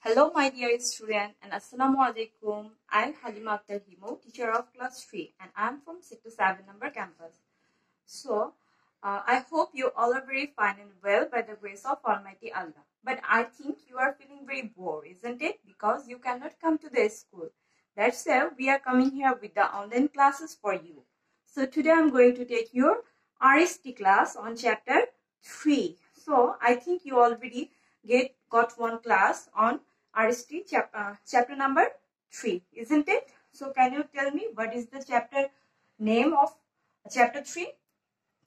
Hello, my dear student, and Assalamu alaikum. I'm Halima Akhtar Himo, teacher of class 3, and I'm from Sector 7 number campus. I hope you all are very fine and well by the grace of Almighty Allah. But I think you are feeling very bored, isn't it? Because you cannot come to the school. That's why we are coming here with the online classes for you. So today I'm going to take your RST class on chapter 3. So I think you already got one class on RST chapter number 3, isn't it? So can you tell me what is the chapter name of chapter 3?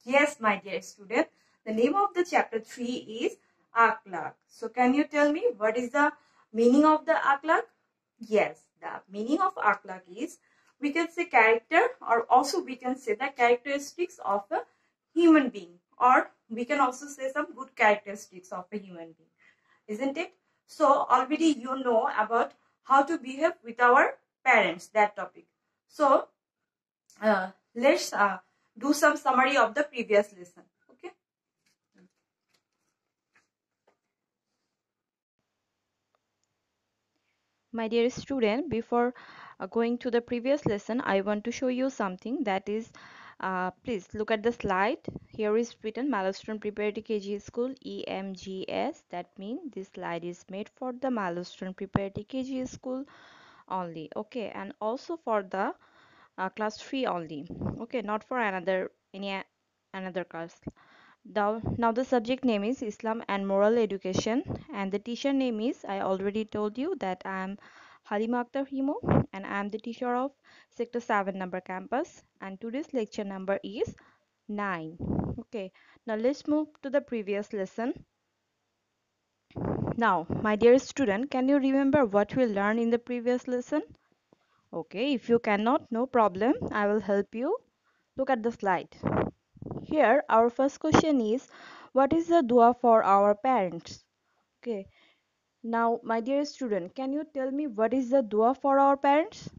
Yes, my dear student, the name of the chapter 3 is Akhlaq. So can you tell me what is the meaning of the Akhlaq? Yes, the meaning of Akhlaq is, we can say character, or also we can say the characteristics of a human being, or we can also say some good characteristics of a human being, isn't it? So already you know about how to behave with our parents, that topic. So let's do some summary of the previous lesson. Okay. My dear student, before going to the previous lesson, I want to show you something that is, please look at the slide. Here is written Milestone Preparatory KG School EMGS. That means this slide is made for the Milestone Preparatory KG School only. Okay, and also for the class 3 only. Okay, not for another class. Now the subject name is Islam and Moral Education, and the teacher name is, I already told you that I am Halima Akhtar Himo, and I am the teacher of Sector 7 number campus, and today's lecture number is 9. Okay, now let's move to the previous lesson. Now, my dear student, can you remember what we learned in the previous lesson? Okay, if you cannot, no problem, I will help you. Look at the slide. Here, our first question is, what is the dua for our parents? Okay, now, my dear student, can you tell me what is the dua for our parents?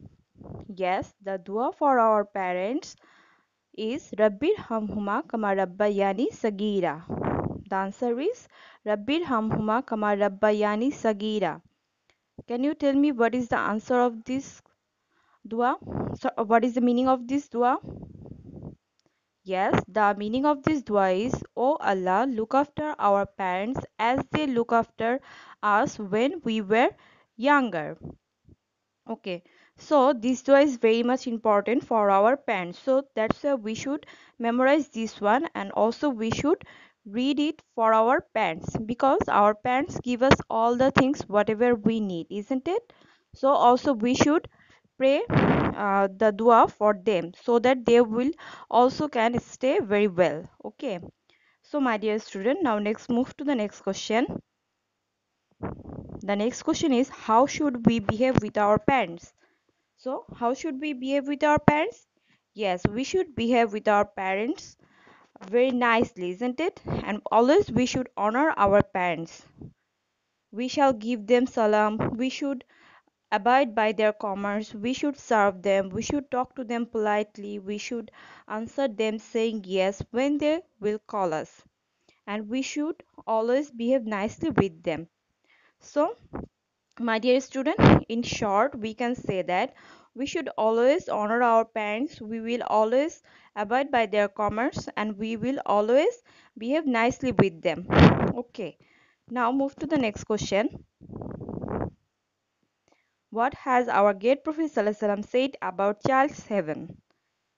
Yes, the dua for our parents is Rabbir Hamhuma Kama Rabbayani Sagira. The answer is Rabbir Hamhuma Kama Rabbayani Sagira. Can you tell me what is the answer of this dua? So, what is the meaning of this dua? Yes, the meaning of this dua is, O Allah, look after our parents as they look after us when we were younger. Okay, so this dua is very much important for our parents. So that's why we should memorize this one, and also we should read it for our parents, because our parents give us all the things whatever we need, isn't it? So also we should pray the dua for them, so that they will also can stay very well. Okay, so my dear student, now next move to the next question. The next question is, how should we behave with our parents? So how should we behave with our parents? Yes, we should behave with our parents very nicely, isn't it? And always we should honor our parents. We shall give them salam, we should abide by their commands, we should serve them, we should talk to them politely, we should answer them saying yes when they will call us, and we should always behave nicely with them. So, my dear student, in short, we can say that we should always honor our parents, we will always abide by their commands, and we will always behave nicely with them. Okay, now move to the next question. What has our great Prophet ﷺ said about child's heaven?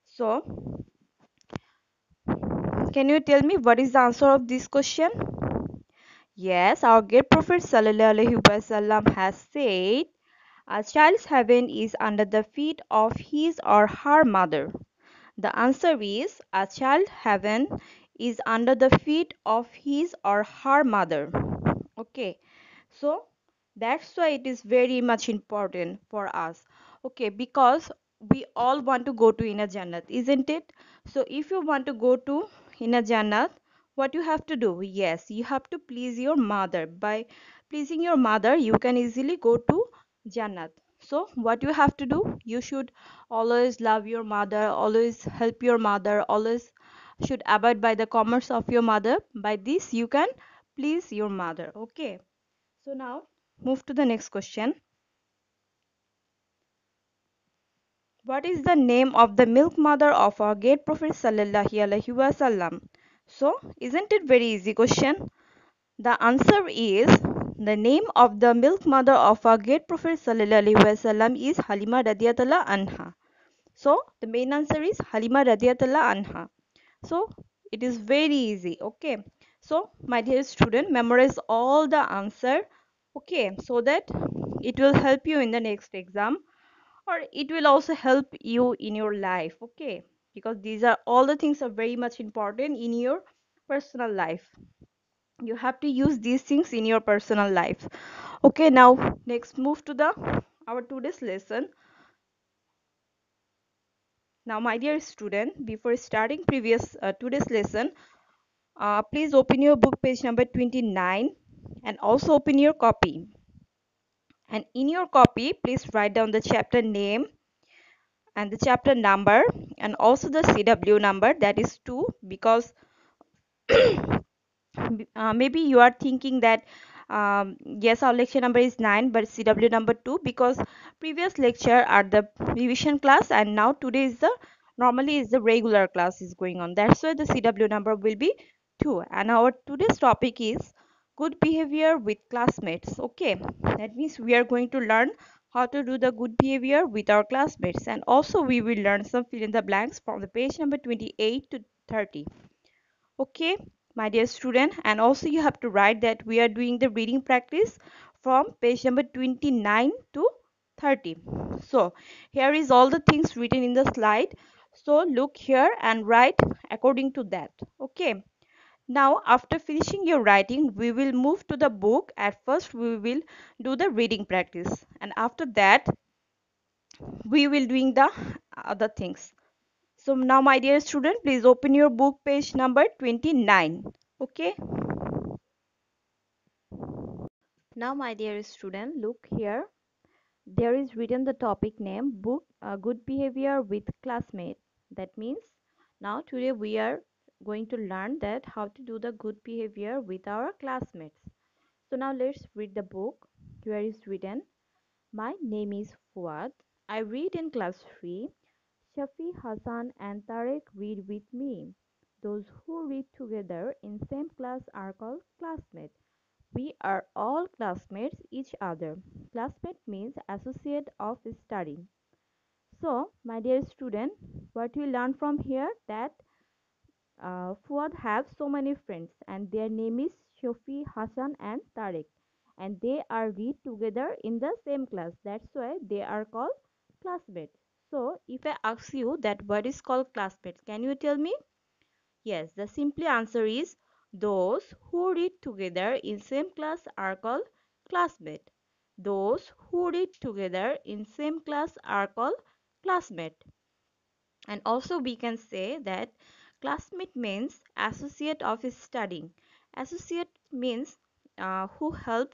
So, can you tell me what is the answer of this question? Yes, our great Prophet ﷺ has said, a child's heaven is under the feet of his or her mother. The answer is, a child's heaven is under the feet of his or her mother. Okay, so that's why it is very much important for us. Okay, because we all want to go to Inna Jannat, isn't it? So if you want to go to Inna Jannat, what you have to do? Yes, you have to please your mother. By pleasing your mother, you can easily go to Jannat. So what you have to do? You should always love your mother, always help your mother, always should abide by the commands of your mother. By this you can please your mother. Okay, so now move to the next question. What is the name of the milk mother of our great Prophet Sallallahu Alaihi Wasallam? So, isn't it very easy question? The answer is the name of the milk mother of our great Prophet Sallallahu Alaihi Wasallam is Halima Radiyallahu Anha. So, the main answer is Halima Radiyallahu Anha. So, it is very easy. Okay. So, my dear student, memorize all the answer. Okay, so that it will help you in the next exam, or it will also help you in your life. Okay, because these are all the things are very much important in your personal life. You have to use these things in your personal life. Okay, now next move to the our today's lesson. Now, my dear student, before starting previous today's lesson, please open your book page number 29 and also open your copy. And in your copy, please write down the chapter name and the chapter number and also the CW number, that is 2, because maybe you are thinking that yes, our lecture number is 9 but CW number 2, because previous lecture are the revision class and now today is the normally is the regular class is going on, that's why the CW number will be 2. And our today's topic is good behavior with classmates. Okay, that means we are going to learn how to do the good behavior with our classmates, and also we will learn some fill in the blanks from the page number 28 to 30. Okay, my dear student, and also you have to write that we are doing the reading practice from page number 29 to 30. So here is all the things written in the slide, so look here and write according to that. Okay, now after finishing your writing we will move to the book. At first we will do the reading practice, and after that we will doing the other things. So now, my dear student, please open your book page number 29. Okay. Now, my dear student, look here. There is written the topic name book good behavior with classmate. That means now today we are going to learn that how to do the good behavior with our classmates. So now let's read the book. Here is written, my name is Fuad. I read in class 3. Shafi, Hassan and Tarek read with me. Those who read together in same class are called classmates. We are all classmates each other. Classmate means associate of study. So, my dear student, what we learn from here that Fuad have so many friends and their name is Shafi, Hassan and Tarek, and they are read together in the same class. That's why they are called classmates. So if I ask you that what is called classmates, can you tell me? Yes, the simple answer is those who read together in same class are called classmate. Those who read together in same class are called classmate. And also we can say that classmate means associate of studying. Associate means who help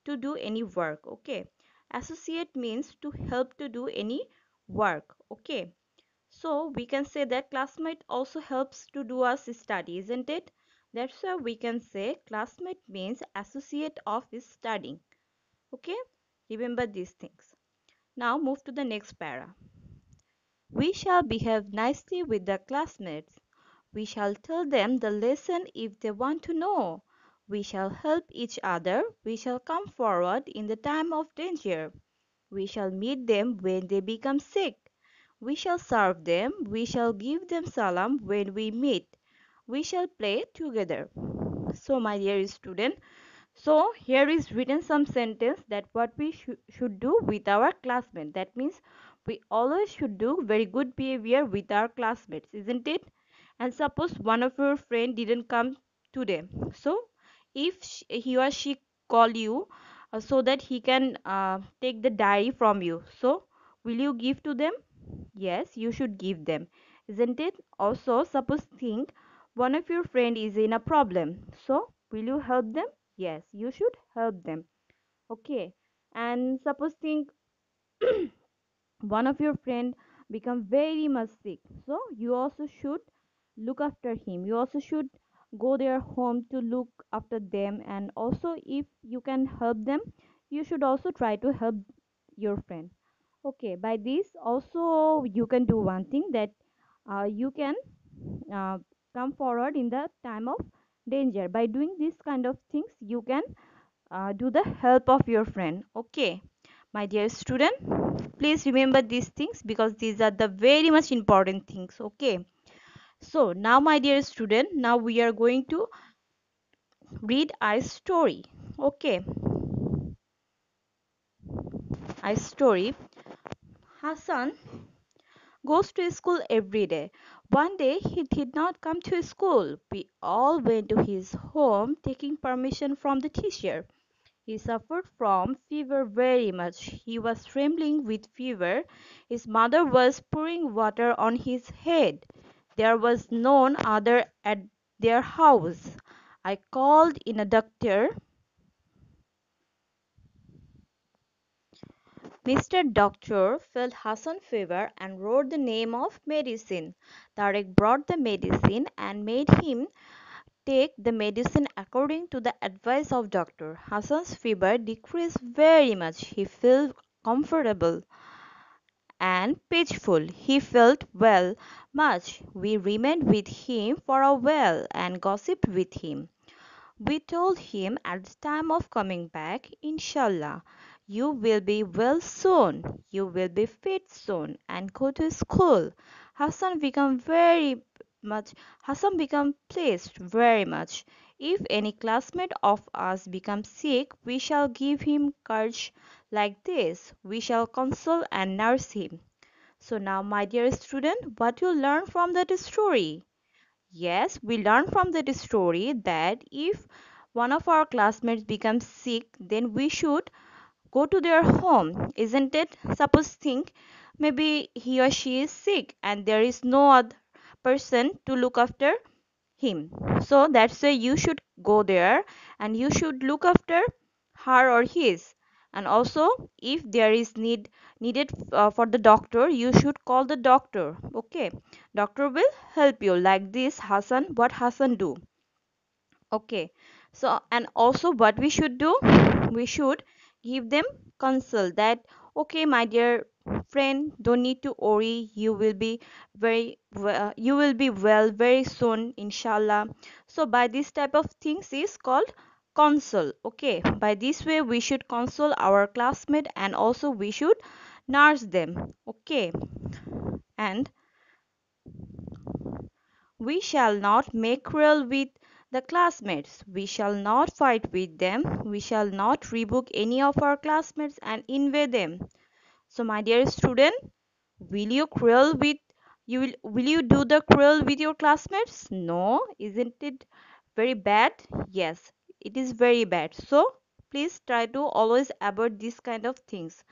to do any work. Okay, associate means to help to do any work. Okay, so we can say that classmate also helps to do us study, isn't it? That's why we can say classmate means associate of studying. Okay, remember these things. Now move to the next para. We shall behave nicely with the classmates. We shall tell them the lesson if they want to know. We shall help each other. We shall come forward in the time of danger. We shall meet them when they become sick. We shall serve them. We shall give them salam when we meet. We shall play together. So, my dear student, so here is written some sentence that what we should do with our classmates. That means we always should do very good behavior with our classmates, isn't it? And suppose one of your friend didn't come today. So if he or she call you so that he can take the diary from you. So will you give to them? Yes, you should give them, isn't it? Also, suppose think one of your friend is in a problem. So will you help them? Yes, you should help them. Okay. And suppose think one of your friend become very much sick, so you also should look after him. You also should go their home to look after them, and also if you can help them, you should also try to help your friend. Okay, by this also you can do one thing, that you can uh, come forward in the time of danger. By doing this kind of things, you can do the help of your friend. Okay, my dear student, please remember these things because these are the very much important things. Okay, so now my dear student, now we are going to read a story. Okay, a story. Hassan goes to school every day. One day he did not come to school. We all went to his home taking permission from the teacher. He suffered from fever very much. He was trembling with fever. His mother was pouring water on his head. There was none other at their house. I called in a doctor. Mr. Doctor felt Hassan fever and wrote the name of medicine. Tarek brought the medicine and made him take the medicine according to the advice of doctor. Hassan's fever decreased very much. He felt comfortable and peaceful. He felt well much. We remained with him for a while and gossiped with him. We told him at the time of coming back, Inshallah, you will be well soon, you will be fit soon, and go to school. Hassan became very much Hassan became pleased very much. If any classmate of us becomes sick, we shall give him courage like this. We shall console and nurse him. So now, my dear student, what you learn from that story? Yes, we learn from that story that if one of our classmates becomes sick, then we should go to their home, isn't it? Suppose think maybe he or she is sick and there is no other person to look after him. So that's why you should go there and you should look after her or his. And also, if there is needed for the doctor, you should call the doctor. Okay, doctor will help you like this. Hassan, what Hassan do? Okay, so and also what we should do, we should give them counsel that okay, my dear friend, don't need to worry, you will be very well, you will be well very soon, inshallah. So by this type of things is called counsel. Okay, by this way we should console our classmate and also we should nurse them. Okay, and we shall not make cruel with the classmates. We shall not fight with them. We shall not rebuke any of our classmates and invade them. So, my dear student, will you cruel with will you do the cruel with your classmates? No, isn't it very bad? Yes, it is very bad. So, please try to always avoid this kind of things.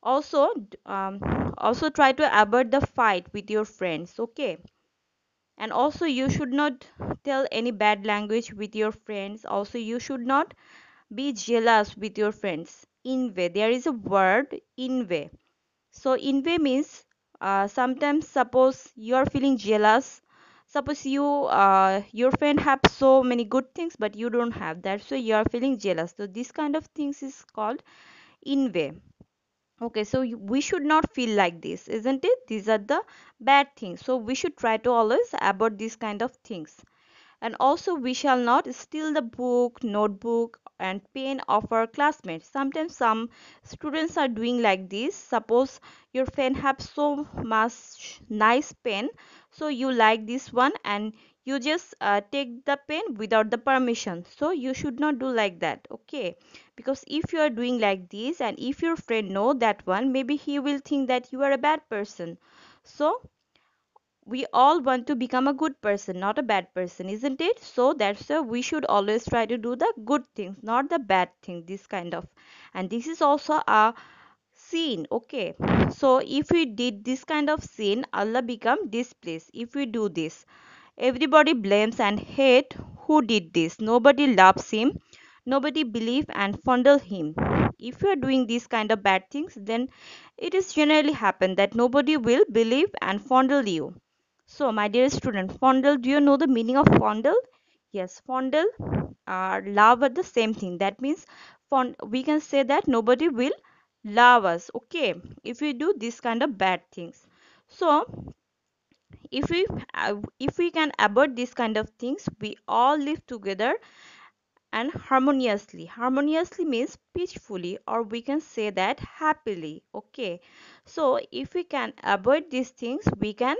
Also, also try to avoid the fight with your friends. Okay, and also you should not tell any bad language with your friends. Also you should not be jealous with your friends. Envy, there is a word envy. So envy means sometimes suppose you are feeling jealous, suppose your friend have so many good things but you don't have, that's why you are feeling jealous. So this kind of things is called envy. Okay, so we should not feel like this, isn't it? These are the bad things. So we should try to always avoid these kind of things. And also, we shall not steal the book, notebook, and pen of our classmates. Sometimes some students are doing like this. Suppose your friend have so much nice pen, so you like this one and you just take the pen without the permission. So you should not do like that. Okay, because if you are doing like this and if your friend know that one, maybe he will think that you are a bad person. So we all want to become a good person, not a bad person, isn't it? So that's why we should always try to do the good things, not the bad thing, this kind of. And this is also a sin. Okay, so if we did this kind of sin, Allah become displeased. If we do this, everybody blames and hate who did this. Nobody loves him, nobody believe and fondle him. If you are doing these kind of bad things, then it is generally happen that nobody will believe and fondle you. So, my dear student, fondle, do you know the meaning of fondle? Yes, fondle, love are the same thing. That means we can say that nobody will love us, okay, if we do this kind of bad things. So if we if we can avoid this kind of things, we all live together and harmoniously. Harmoniously means peacefully, or we can say that happily, okay. So if we can avoid these things, we can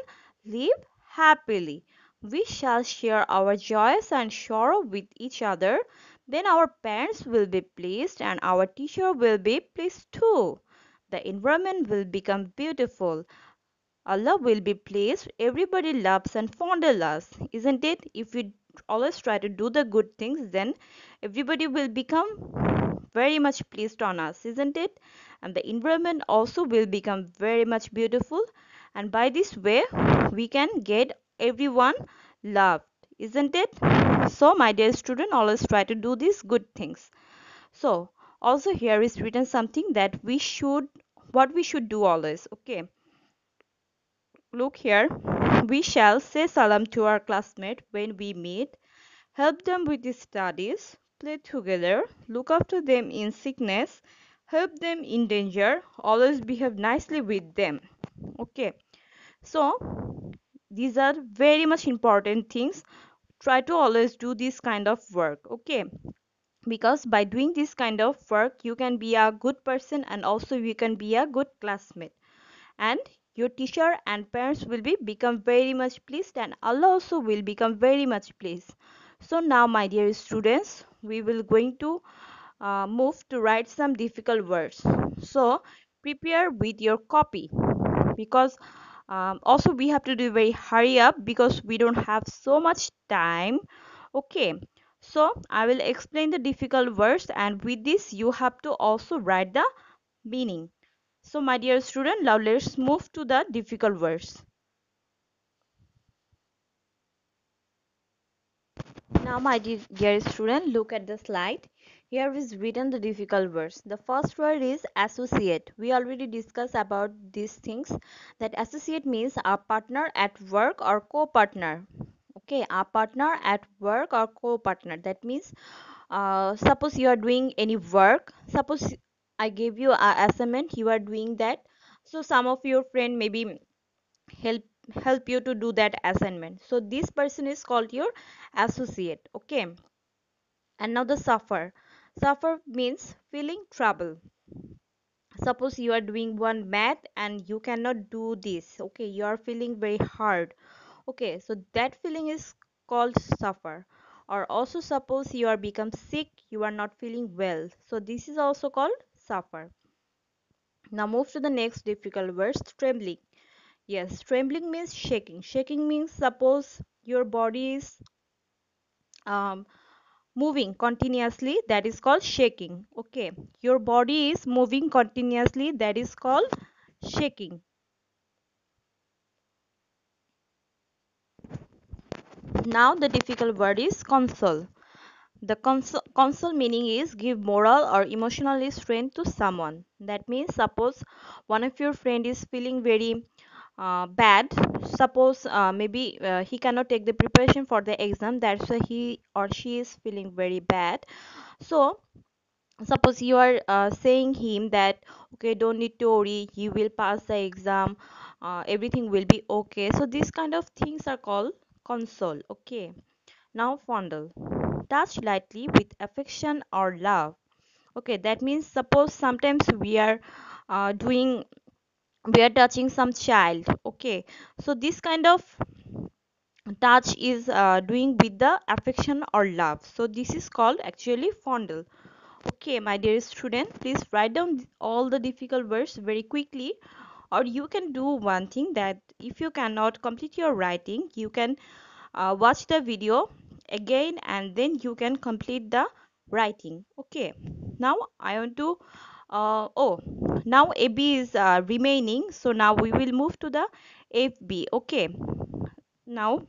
live happily. We shall share our joys and sorrow with each other. Then our parents will be pleased and our teacher will be pleased too. The environment will become beautiful. Allah will be pleased. Everybody loves and fondle us, isn't it? If we always try to do the good things, then everybody will become very much pleased on us, isn't it? And the environment also will become very much beautiful. And by this way, we can get everyone loved, isn't it? So, my dear student, always try to do these good things. So, also here is written something that we should, what we should do always, okay? Look here, we shall say salam to our classmate when we meet, help them with their studies, play together, look after them in sickness, help them in danger, always behave nicely with them. Okay, so these are very much important things. Try to always do this kind of work, okay? Because by doing this kind of work, you can be a good person and also you can be a good classmate, and your teacher and parents will be become very much pleased and Allah also will become very much pleased. So now my dear students, we will going to move to write some difficult words. So prepare with your copy, because also we have to do very hurry up because we don't have so much time, okay. So I will explain the difficult words and with this you have to also write the meaning. So my dear student, now let's move to the difficult words. Now my dear student, look at the slide. Here is written the difficult words. The first word is associate. We already discussed about these things, that associate means a partner at work or co-partner. Okay, a partner at work or co-partner. That means suppose you are doing any work. Suppose I gave you a assignment, you are doing that. So some of your friend maybe help help you to do that assignment, so this person is called your associate, okay. And now the suffer means feeling trouble. Suppose you are doing one math and you cannot do this, okay, you are feeling very hard, okay, so that feeling is called suffer. Or also suppose you are become sick, you are not feeling well, so this is also called suffer. Now move to the next difficult words, trembling. Yes, trembling means shaking. Shaking means suppose your body is um, moving continuously, that is called shaking. Okay, your body is moving continuously, that is called shaking. Now the difficult word is console. The console meaning is give moral or emotional strength to someone. That means suppose one of your friend is feeling very bad. Suppose maybe he cannot take the preparation for the exam, that's why he or she is feeling very bad. So suppose you are saying him that okay, don't need to worry, he will pass the exam, everything will be okay. So these kind of things are called console, okay. Now fondle, touch lightly with affection or love. Okay, that means suppose sometimes we are doing, we are touching some child, okay, so this kind of touch is doing with the affection or love, so this is called actually fondle. Okay, my dear student, please write down all the difficult words very quickly, or you can do one thing, that if you cannot complete your writing, you can watch the video again and then you can complete the writing, okay. Now I want to oh, now AB is remaining, so now we will move to the FB, okay. Now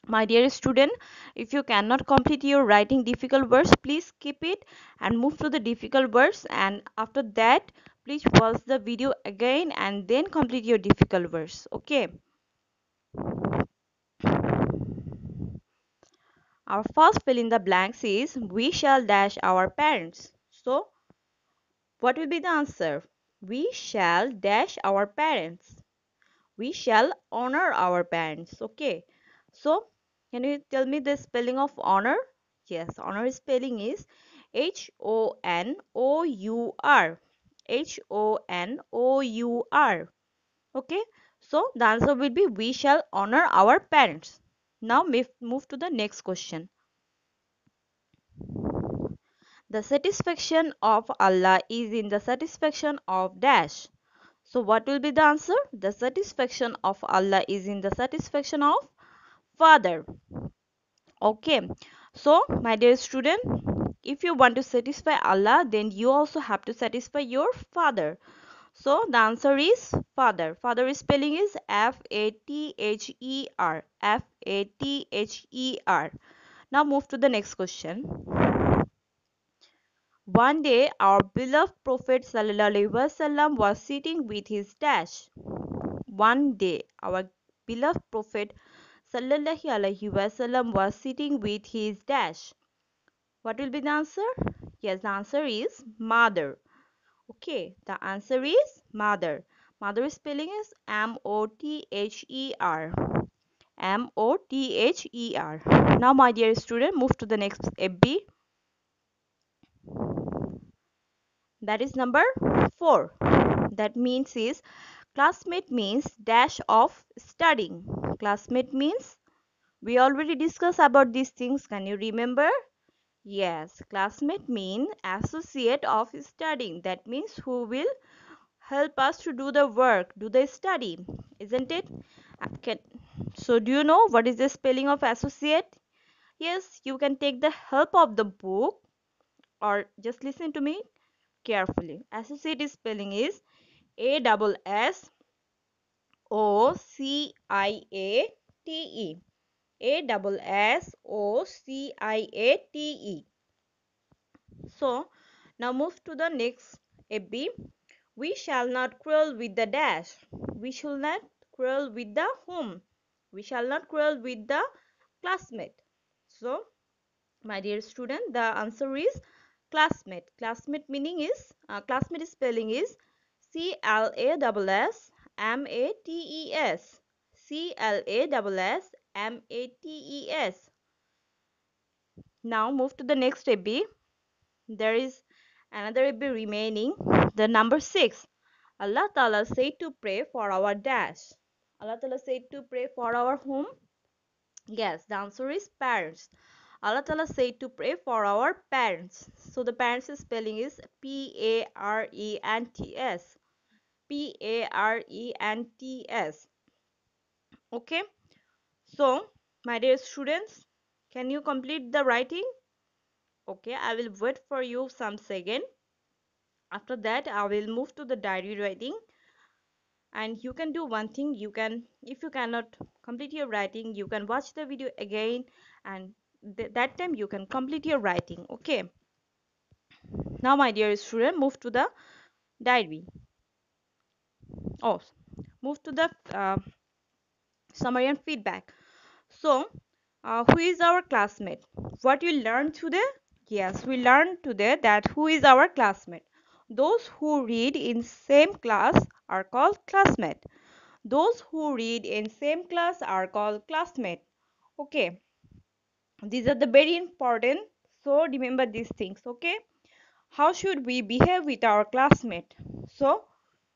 my dear student, if you cannot complete your writing difficult words, please skip it and move to the difficult words, and after that please watch the video again and then complete your difficult words, okay. Our first fill in the blanks is we shall dash our parents. So what will be the answer? We shall dash our parents. We shall honor our parents. Okay. So can you tell me the spelling of honor? Yes, honor spelling is H-O-N-O-U-R. H-O-N-O-U-R. Okay. So the answer will be we shall honor our parents. Now move to the next question. The satisfaction of Allah is in the satisfaction of dash. So what will be the answer? The satisfaction of Allah is in the satisfaction of Father. Okay. So my dear student, if you want to satisfy Allah, then you also have to satisfy your Father. So the answer is Father. Father spelling is F-A-T-H-E-R. F-A-T-H-E-R. Now move to the next question. One day, our beloved Prophet ﷺ was sitting with his dash. One day, our beloved Prophet ﷺ was sitting with his dash. What will be the answer? Yes, the answer is mother. Okay, the answer is mother. Mother spelling is M-O-T-H-E-R. M-O-T-H-E-R. Now, my dear student, move to the next FB. That is number 4. That means is classmate means dash of studying. Classmate means we already discussed about these things. Can you remember? Yes, classmate mean associate of studying. That means who will help us to do the work, do the study, isn't it? Okay. So do you know what is the spelling of associate? Yes, you can take the help of the book or just listen to me carefully. Associate spelling is ASSOCIATE. ASSOCIATE. So now move to the next AB. We shall not quarrel with the dash. We shall not quarrel with the whom. We shall not quarrel with the classmate. So my dear student, the answer is classmate. Classmate meaning is classmate spelling is CLASSMATES. CLASSMATES. Now move to the next AB. There is another AB remaining. The number 6. Allah Ta'ala said to pray for our dash. Allah Ta'ala said to pray for our whom? Yes, the answer is parents. Allah Ta'ala said to pray for our parents. So the parents spelling is P-A-R-E-N-T-S. P-A-R-E-N-T-S. Okay. So, my dear students, can you complete the writing? Okay, I will wait for you some second. After that, I will move to the diary writing. And you can do one thing. You can, if you cannot complete your writing, you can watch the video again, and that time you can complete your writing. Okay. Now, my dear student, move to the diary. Oh, move to the summary and feedback. So, who is our classmate? What we learned today? Yes, we learned today that who is our classmate. Those who read in same class are called classmate. Those who read in same class are called classmate. Okay, these are the very important. So remember these things. Okay, how should we behave with our classmate? So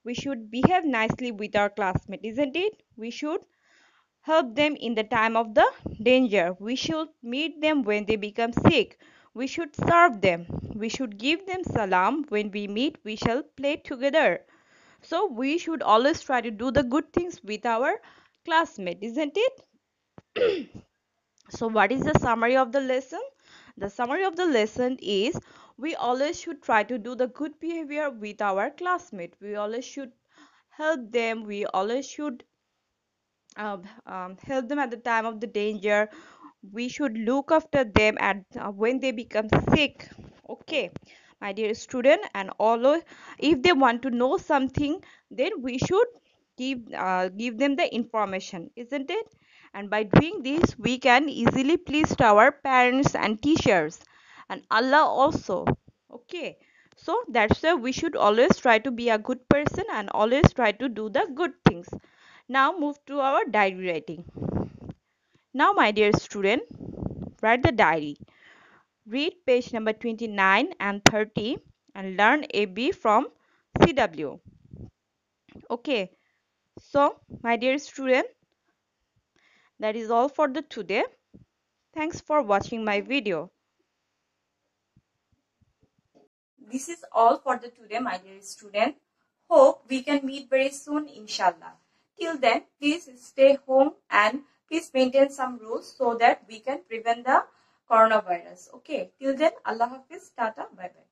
we should behave nicely with our classmate, isn't it? We should help them in the time of the danger. We should meet them when they become sick. We should serve them. We should give them salam. When we meet, we shall play together. So we should always try to do the good things with our classmate, isn't it? So what is the summary of the lesson? The summary of the lesson is we always should try to do the good behavior with our classmate. We always should help them. We always should help them at the time of the danger. We should look after them at when they become sick. Okay, my dear student, and although if they want to know something, then we should give them the information, isn't it? And by doing this, we can easily please our parents and teachers and Allah also. Okay, So that's why we should always try to be a good person and always try to do the good things. Now move to our diary writing. Now my dear student, write the diary. Read page number 29 and 30 and learn AB from CW. Okay, so my dear student, that is all for the today. Thanks for watching my video. This is all for the today, my dear student. Hope we can meet very soon, inshallah. Till then, please stay home and please maintain some rules so that we can prevent the coronavirus. Okay, till then, Allah Hafiz, Tata, bye bye.